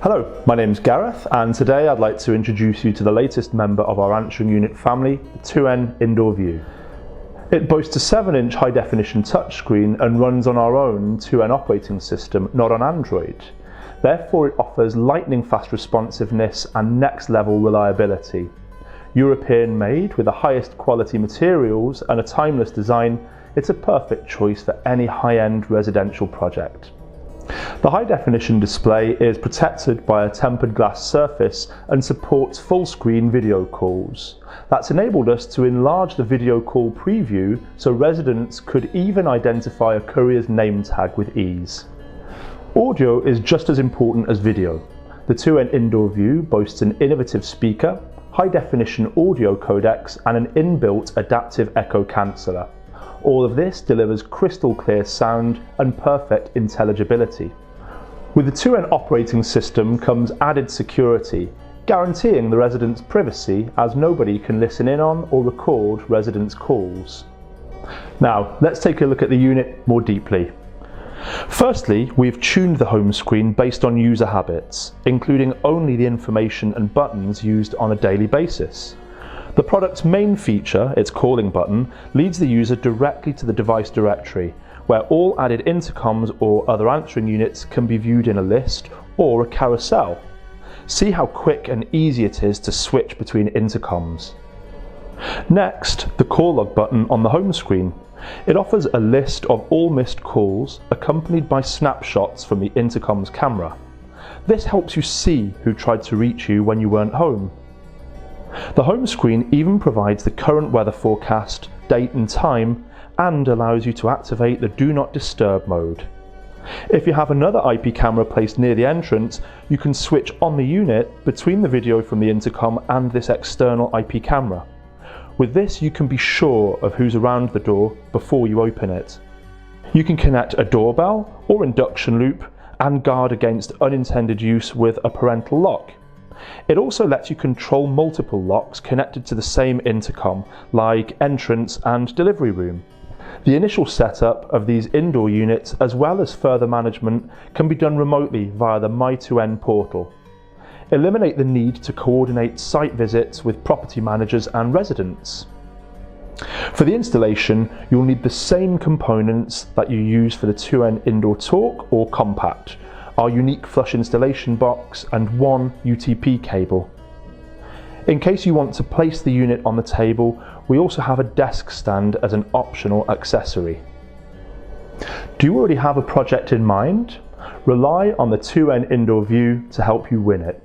Hello, my name's Gareth, and today I'd like to introduce you to the latest member of our answering unit family, the 2N Indoor View. It boasts a 7-inch high-definition touchscreen and runs on our own 2N operating system, not on Android. Therefore, it offers lightning-fast responsiveness and next-level reliability. European-made with the highest quality materials and a timeless design, it's a perfect choice for any high-end residential project. The high-definition display is protected by a tempered glass surface and supports full-screen video calls. That's enabled us to enlarge the video call preview so residents could even identify a courier's name tag with ease. Audio is just as important as video. The 2N Indoor View boasts an innovative speaker, high-definition audio codecs and an inbuilt adaptive echo canceller. All of this delivers crystal clear sound and perfect intelligibility. With the 2N operating system comes added security, guaranteeing the residents' privacy as nobody can listen in on or record residents' calls. Now, let's take a look at the unit more deeply. Firstly, we've tuned the home screen based on user habits, including only the information and buttons used on a daily basis. The product's main feature, its calling button, leads the user directly to the device directory, where all added intercoms or other answering units can be viewed in a list or a carousel. See how quick and easy it is to switch between intercoms. Next, the call log button on the home screen. It offers a list of all missed calls accompanied by snapshots from the intercom's camera. This helps you see who tried to reach you when you weren't home. The home screen even provides the current weather forecast, date and time, and allows you to activate the Do Not Disturb mode. If you have another IP camera placed near the entrance, you can switch on the unit between the video from the intercom and this external IP camera. With this, you can be sure of who's around the door before you open it. You can connect a doorbell or induction loop and guard against unintended use with a parental lock. It also lets you control multiple locks connected to the same intercom, like entrance and delivery room. The initial setup of these indoor units, as well as further management, can be done remotely via the My2N portal. Eliminate the need to coordinate site visits with property managers and residents. For the installation, you'll need the same components that you use for the 2N Indoor Talk or Compact, our unique flush installation box and one UTP cable. In case you want to place the unit on the table, we also have a desk stand as an optional accessory. Do you already have a project in mind? Rely on the 2N Indoor View to help you win it.